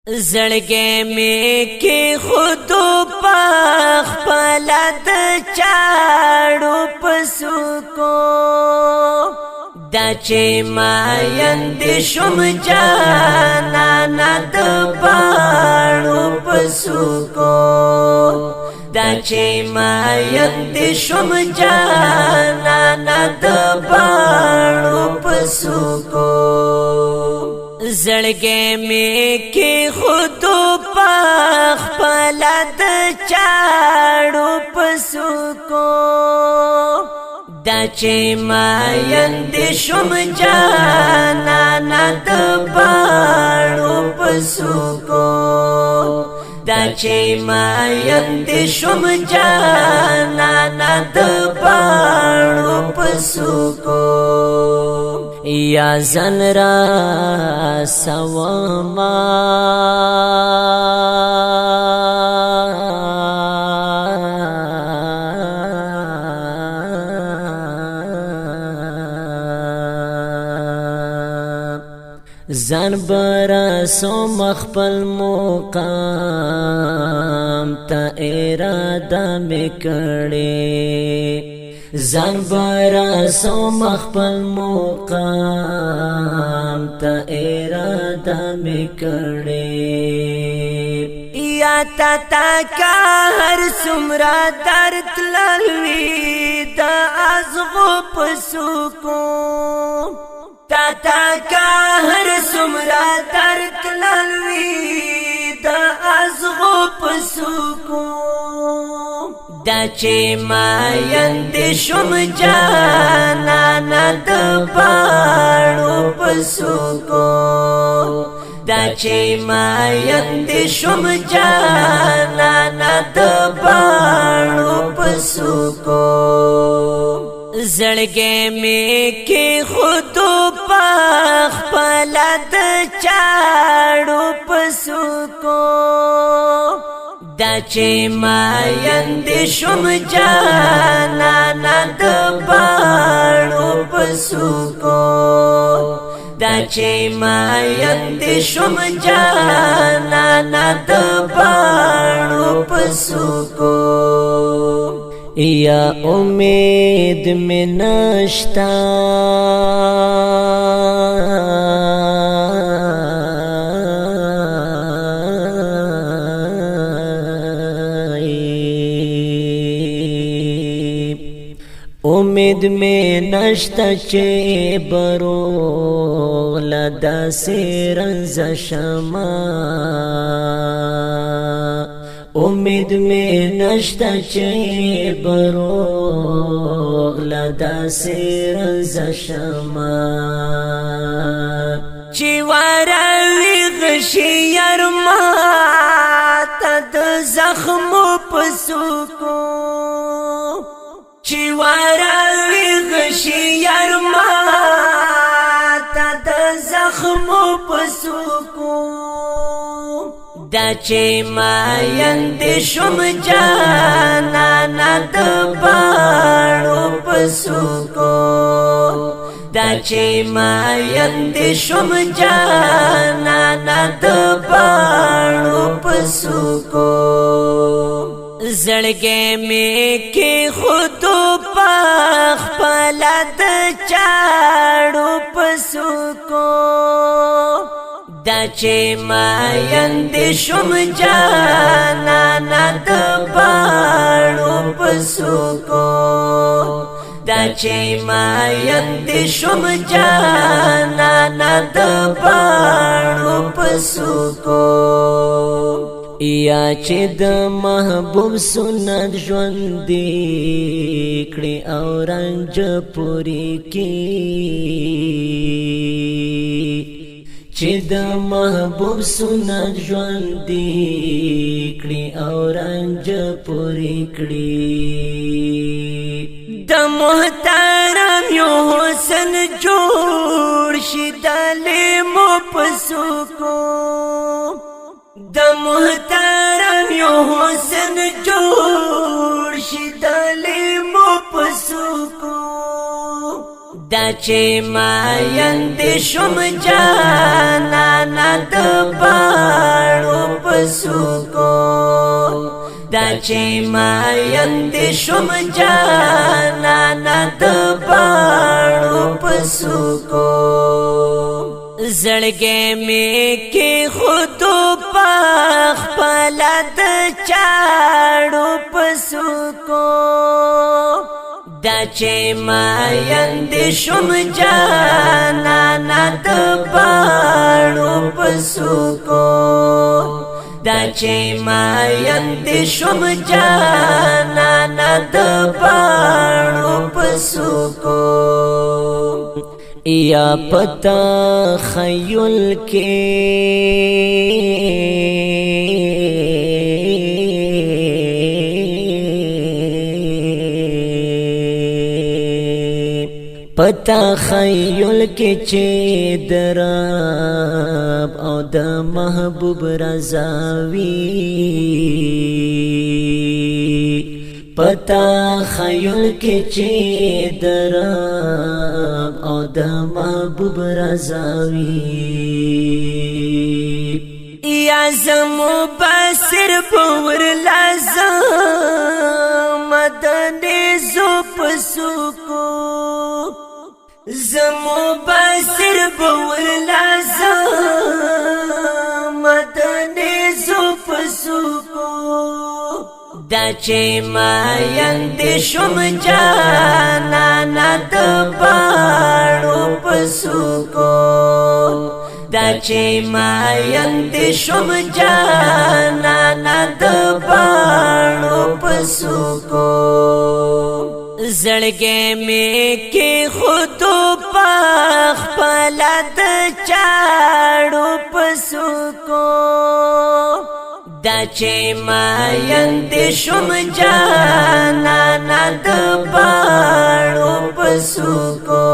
زړګې مې کې خود پخ پلد چاړو پسو کو دا چې ما یند شم جانا ند باړو پسو کو دا چې ما یند شم جانا ند باړو پسو کو زړګې مې کې خود پخ پلد چاړو پسو کو دا چې ما یند شم جانا ند باړو پسو کو دا چې ما یند شم جانا ند باړو پسو کو یا زن را سوما زن برا سو مخپل مقام تا اراده میکړې زن برا سو مخپل مقام تا اراده میکړې یا تا کا هر سمرا درد لوي دا ازغو پسو کو تا کا هر سمرا درد لوي دا ازغو پسو کو دا چې ما یند شم جانا ند باړو پسو کو دا چې ما یند شم جانا ند باړو پسو کو زړګې مې کې خود پخ پلد چاړو پسو کو دا چې ما یند شم جانا ند باړو پسو کو دا چې ما یند شم جانا ند باړو پسو کو یا امید میں نشتا امید میں نشتا چه برو لدا سیرنز شما امید میں نشتا چه برو لدا سیرنز شما چی وراوی غشی یرما تد زخم پسو کو چی وراوی غشی یرما تد زخم پسو کو دا چې ما یند شم جانا ند باړو پسو کو دا چې ما یند شم جانا ند باړو پسو کو زړګې مې کې خود پخ پلد چاړو پسو کو دا چې ما یند شم جانا ند باړو پسو کو دا چې ما یند شم جانا ند باړو پسو کو یا چې د محبوب سنت ژوندې کړي او رنج پوری کی چې د محبوب سنت ژوندې کړي او رنج پوری کړي د محترم یو حسن جوړ شي د لیمو پسو کو د محترم یو حسن جوړ شي د لیمو پسو کو دا چې ما یند شم جانا ند باړو پسوکو دا چې ماین دې شوم جانانا د باڼو پسوکو زړګې مې کې خودو پخ پلا د چاړو پسوکو دا چې ماین دې شوم جانانا د باڼو پسوکو دا چې ماین دې شوم جانانا د باڼو پسوکو یا پتا خیل کې پتا خیل کې چې درب او د محبوب رضاوي پتا خیل کې چې درب او د محبوب رضاوي یا زمو بسر پور لازم مدنی زو پسوکو زمو بسر پور لازم مدنی زو پسوکو دا چې ماین دې شوم جانانا د باڼو پسوکو دا چې ماین دې شوم جانانا د باڼو پسوکو زړګې مې کې خودو پخ پلا د چاړو پسوکو دا چې ماین دې شوم جانانا د باڼو پسوکو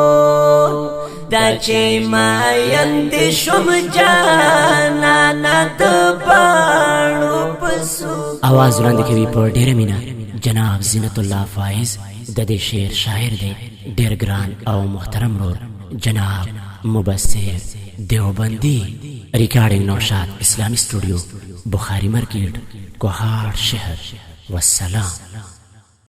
دا چې ماین دې شوم جانانا د باڼو پسوکو आवाज وړاندې کوي په ډېره مینه جناب زینت الله فایز د دې شعر شاعر دی ډېر ګران او محترم رور جناب مبصر دیوبندی ریکارڈنگ نوشاد اسلامی اسٹوڈیو بخاری مارکیٹ کوہاڑ شہر والسلام